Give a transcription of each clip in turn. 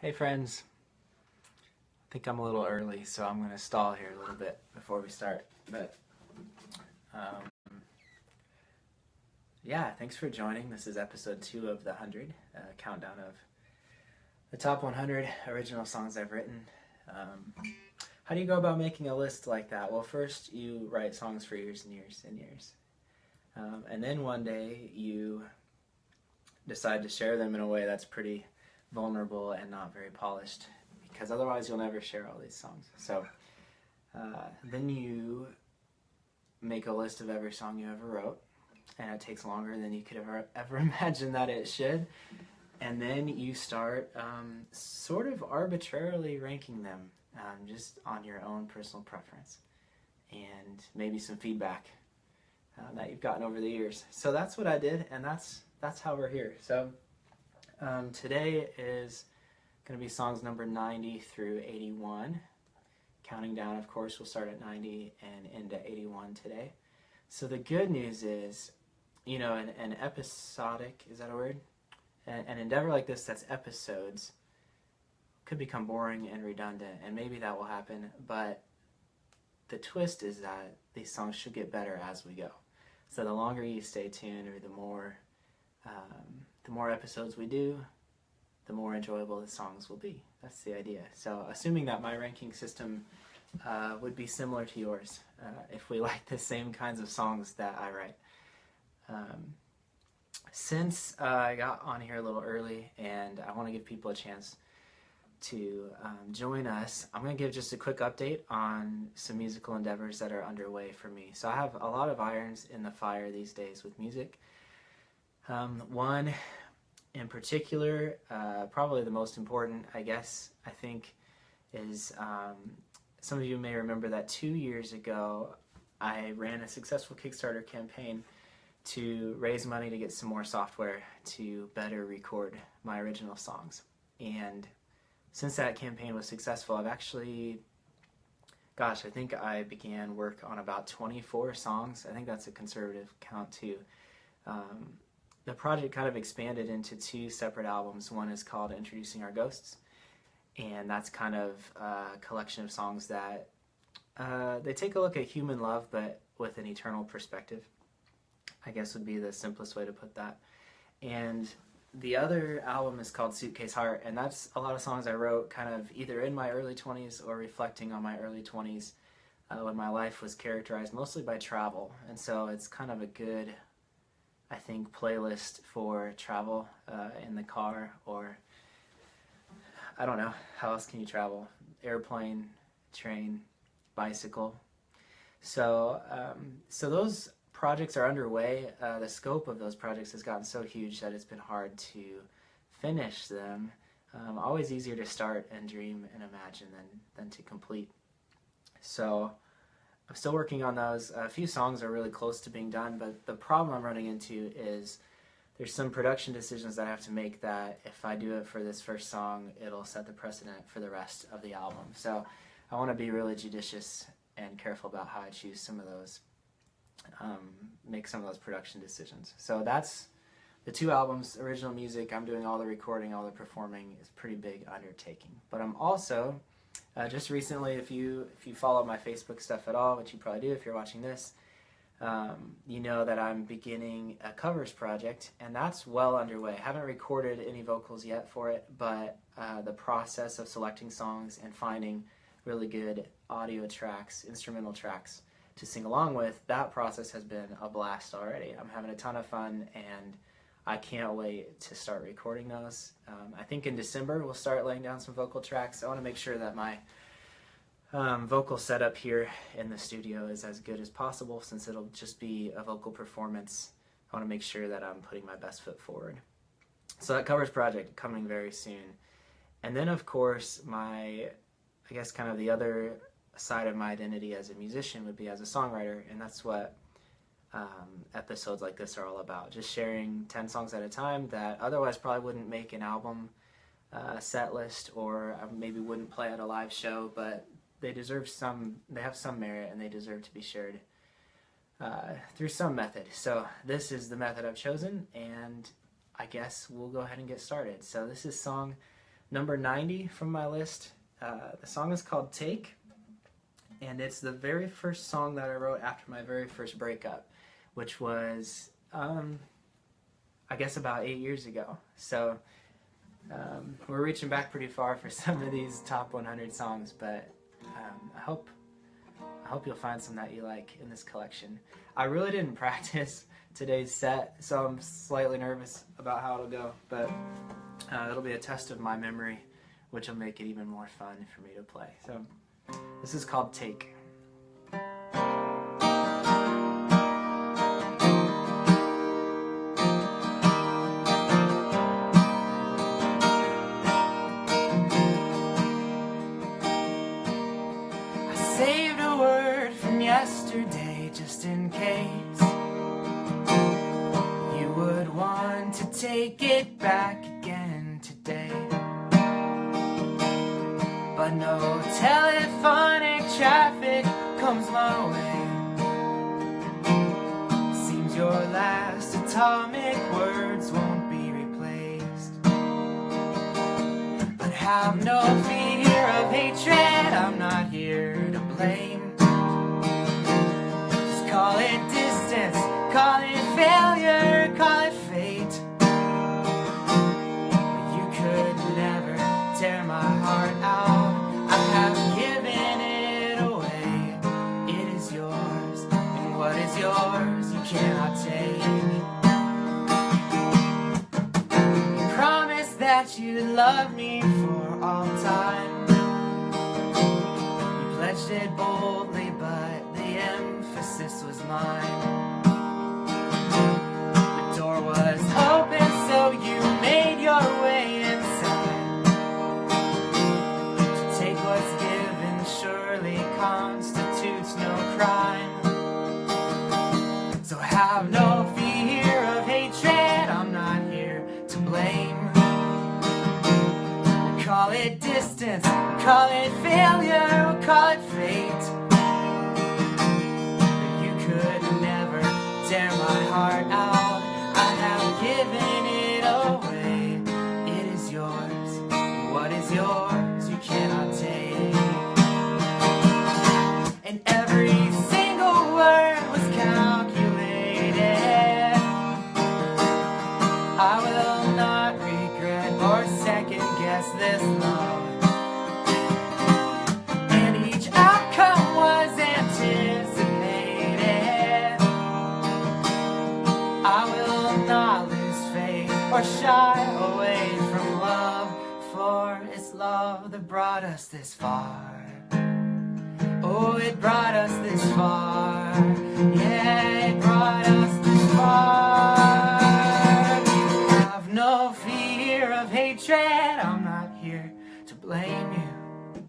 Hey friends, I think I'm a little early, so I'm going to stall here a little bit before we start. But um, yeah, thanks for joining. This is episode 2 of the 100 countdown of the top 100 original songs I've written. How do you go about making a list like that? Well, first you write songs for years and years and years. And then one day you decide to share them in a way that's pretty vulnerable and not very polished, because otherwise you'll never share all these songs. So then you make a list of every song you ever wrote, and it takes longer than you could ever imagine that it should. And then you start sort of arbitrarily ranking them, just on your own personal preference and maybe some feedback that you've gotten over the years. So that's what I did, and that's how we're here. So today is going to be songs number 90 through 81. Counting down, of course, we'll start at 90 and end at 81 today. So the good news is, you know, an episodic, is that a word? An endeavor like this that's episodes could become boring and redundant, and maybe that will happen, but the twist is that these songs should get better as we go. So the longer you stay tuned, or the more episodes we do, the more enjoyable the songs will be. That's the idea. So assuming that my ranking system would be similar to yours, if we like the same kinds of songs that I write. Since I got on here a little early and I want to give people a chance to join us, I'm going to give just a quick update on some musical endeavors that are underway for me. So I have a lot of irons in the fire these days with music. One in particular, probably the most important, I guess, I think, is some of you may remember that 2 years ago I ran a successful Kickstarter campaign to raise money to get some more software to better record my original songs. And since that campaign was successful, I've actually, I think I began work on about 24 songs. I think that's a conservative count too. The project kind of expanded into 2 separate albums. One is called Introducing Our Ghosts, and that's kind of a collection of songs that they take a look at human love, but with an eternal perspective, I guess would be the simplest way to put that. And the other album is called Suitcase Heart, and that's a lot of songs I wrote kind of either in my early 20s or reflecting on my early 20s when my life was characterized mostly by travel. And so it's kind of a good, I think, playlist for travel in the car, or I don't know, how else can you travel? Airplane, train, bicycle. So those projects are underway. The scope of those projects has gotten so huge that it's been hard to finish them. Always easier to start and dream and imagine than to complete. So I'm still working on those. A few songs are really close to being done, but the problem I'm running into is there's some production decisions that I have to make that if I do it for this first song, it'll set the precedent for the rest of the album. So I want to be really judicious and careful about how I choose some of those, make some of those production decisions. So that's the 2 albums, original music. I'm doing all the recording, all the performing. Is a pretty big undertaking. But I'm also just recently, if you follow my Facebook stuff at all, which you probably do if you're watching this, you know that I'm beginning a covers project, and that's well underway. I haven't recorded any vocals yet for it, but the process of selecting songs and finding really good audio tracks, instrumental tracks to sing along with, that process has been a blast already. I'm having a ton of fun, and I can't wait to start recording those. I think in December we'll start laying down some vocal tracks. I want to make sure that my vocal setup here in the studio is as good as possible, since it'll just be a vocal performance. I want to make sure that I'm putting my best foot forward. So that covers project coming very soon. And then of course I guess kind of the other side of my identity as a musician would be as a songwriter, and that's what episodes like this are all about. Just sharing 10 songs at a time that otherwise probably wouldn't make an album set list, or maybe wouldn't play at a live show, but they have some merit, and they deserve to be shared through some method. So this is the method I've chosen, and I guess we'll go ahead and get started. So this is song number 90 from my list. The song is called Take, and it's the very first song that I wrote after my very first breakup, which was, I guess, about 8 years ago. So we're reaching back pretty far for some of these top 100 songs, but I hope you'll find some that you like in this collection. I really didn't practice today's set, so I'm slightly nervous about how it'll go, but it'll be a test of my memory, which will make it even more fun for me to play. So this is called Take. I saved a word from yesterday just in case you would want to take it back again today. But no telephonic traffic comes my way. Seems your last atomic words won't be replaced. But have no fear of hatred, I'm not here to blame. Just call it distance, call it failure, call it fate. But you could never tear my heart out. I have given it away. It is yours, and what is yours you cannot take. You promised that you'd love me for all time. You pledged it boldly, but the emphasis was mine. The door was open, so you made your way inside. To take what's given surely constitutes no crime. So have no fear of hatred, I'm not here to blame. We'll call it distance, we'll call it failure, we'll call it fate. But you could never tear my heart out. I have given it away. It is yours, and what is yours you cannot take. And every single word was calculated. I will not regret or second guess this love. And each outcome was anticipated. I will not lose faith or shy away from love, for it's love that brought us this far. Oh, it brought us this far. Yeah, it brought us this far. Have no fear of hatred, I'm not here to blame you.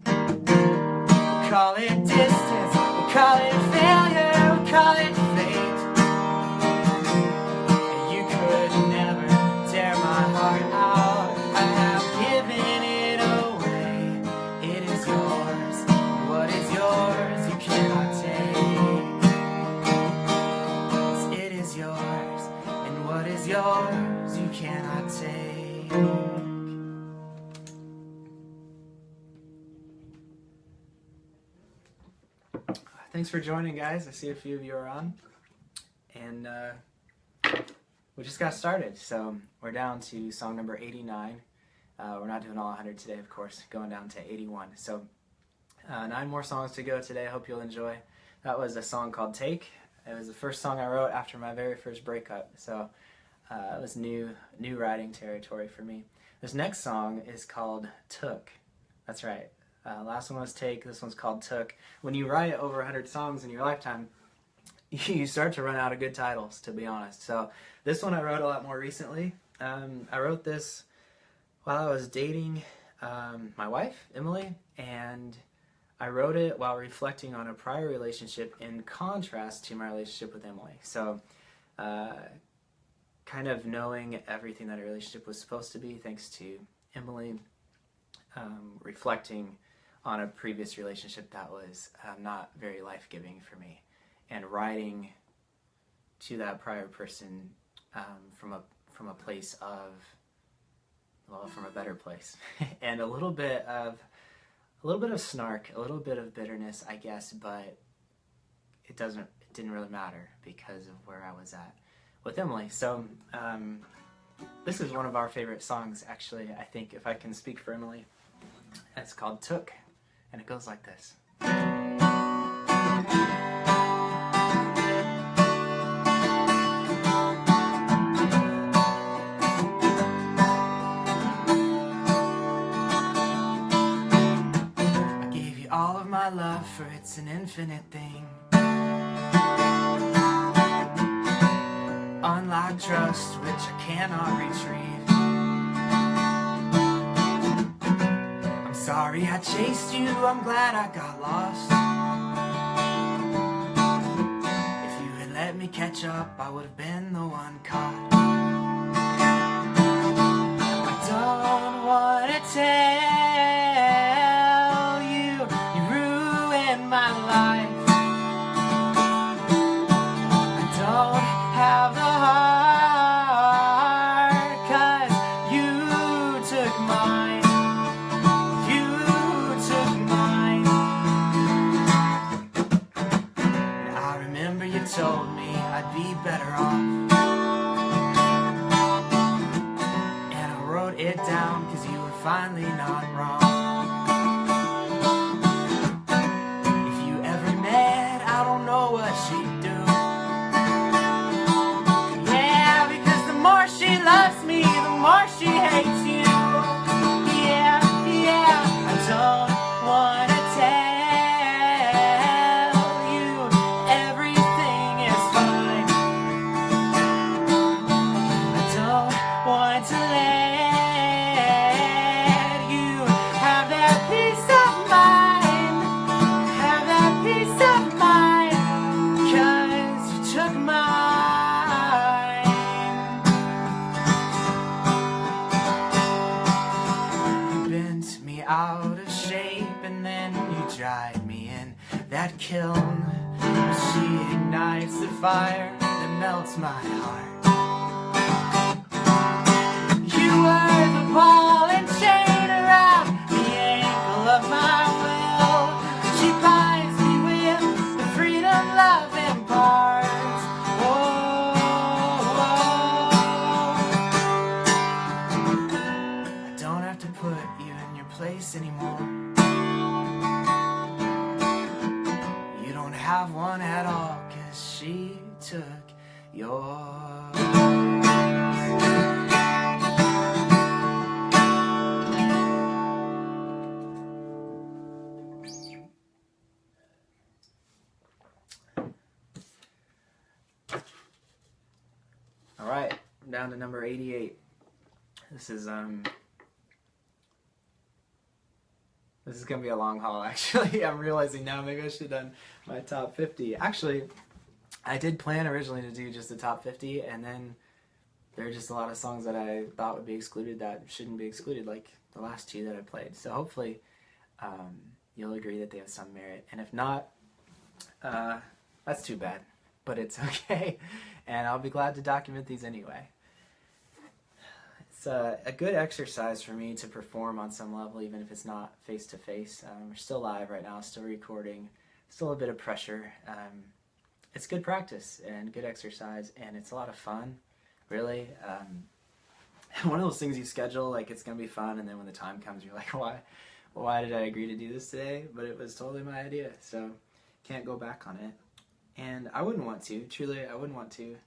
We'll call it distance, we'll call it failure, we'll call it fate. You could never tear my heart out. I have given it away. It is yours. What is yours you cannot take. It is yours, and what is yours you cannot take. Thanks for joining, guys. I see a few of you are on. And we just got started, so we're down to song number 89. We're not doing all 100 today, of course, going down to 81. So 9 more songs to go today. I hope you'll enjoy. That was a song called Take. It was the first song I wrote after my very first breakup, so it was new writing territory for me. This next song is called Took. That's right. Last one was Take. This one's called Took. When you write over 100 songs in your lifetime, you start to run out of good titles, to be honest. So this one I wrote a lot more recently. I wrote this while I was dating my wife, Emily, and I wrote it while reflecting on a prior relationship in contrast to my relationship with Emily. So kind of knowing everything that a relationship was supposed to be thanks to Emily, reflecting on a previous relationship that was not very life-giving for me, and writing to that prior person from a place of, well, shallow from a better place, and a little bit of snark, a little bit of bitterness, I guess, but it didn't really matter because of where I was at with Emily. So this is one of our favorite songs, actually, I think, if I can speak for Emily. It's called Took, and it goes like this. I gave you all of my love, for it's an infinite thing. Unlike trust, which I cannot retrieve. I'm sorry I chased you, I'm glad I got lost. If you had let me catch up, I would have been the one caught. I don't want to tell you, you ruined my life. I don't have the heart, 'cause you took mine. You took mine. And I remember you told me I'd be better off, and I wrote it down 'cause you were finally not wrong. If you ever met, I don't know what she'd do. The more she loves me, the more she hates you. Yeah, yeah, I don't want to tell you everything is fine. I don't want to let you have that peace of mind. Have that peace of mind, 'cause you took mine. Out of shape, and then you drive me in that kiln. She ignites the fire that melts my heart. You were the ball and chain around the ankle of my will. She binds me with the freedom love imparts. Oh, I don't have to put you in your place anymore. You don't have one at all, 'cause she took yours. All right, down to number 88. This is gonna be a long haul, actually. I'm realizing now maybe I should have done my top 50. Actually, I did plan originally to do just the top 50, and then there are just a lot of songs that I thought would be excluded that shouldn't be excluded, like the last two that I played. So hopefully you'll agree that they have some merit. And if not, that's too bad, but it's okay. And I'll be glad to document these anyway. It's a good exercise for me to perform on some level, even if it's not face-to-face. We're still live right now, still recording, still a bit of pressure. It's good practice and good exercise, and it's a lot of fun, really. One of those things you schedule, like it's going to be fun, and then when the time comes, you're like, why did I agree to do this today? But it was totally my idea, so can't go back on it. And I wouldn't want to, truly, I wouldn't want to.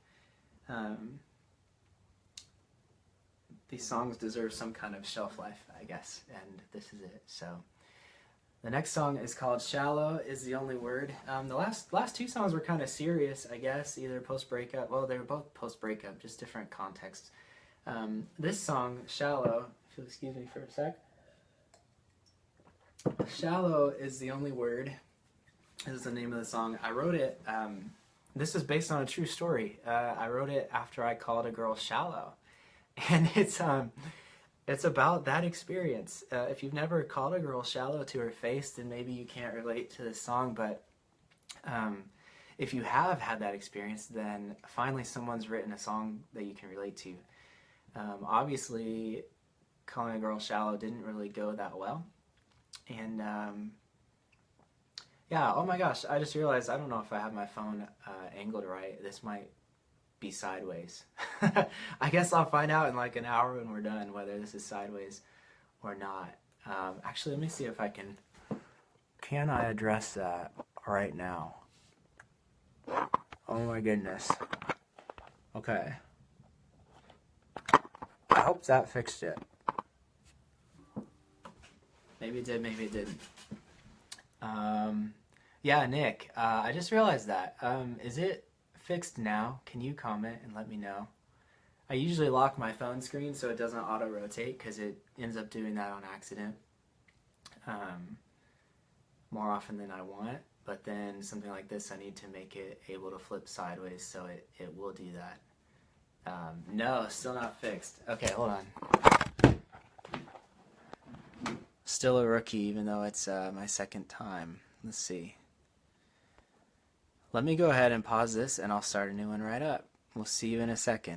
These songs deserve some kind of shelf life, I guess, and this is it. So the next song is called Shallow Is the Only Word. The last two songs were kind of serious, I guess, either post-breakup. Well, they were both post-breakup, just different contexts. This song, Shallow, if you'll excuse me for a sec. Shallow Is the Only Word. This is the name of the song. I wrote it, this is based on a true story. I wrote it after I called a girl shallow. And it's about that experience. If you've never called a girl shallow to her face, then maybe you can't relate to this song. But if you have had that experience, then finally someone's written a song that you can relate to. Obviously, calling a girl shallow didn't really go that well. And yeah, oh my gosh, I just realized I don't know if I have my phone angled right. This might be sideways. I guess I'll find out in like an hour when we're done whether this is sideways or not. Actually, let me see if I can. Can I address that right now? Oh my goodness. Okay. I hope that fixed it. Maybe it did, maybe it didn't. Yeah, Nick, I just realized that. Is it fixed now? Can you comment and let me know? I usually lock my phone screen so it doesn't auto-rotate because it ends up doing that on accident more often than I want. But then something like this, I need to make it able to flip sideways so it will do that. No, still not fixed. Okay, hold on. Still a rookie even though it's my second time. Let's see. Let me go ahead and pause this and I'll start a new one right up. We'll see you in a second.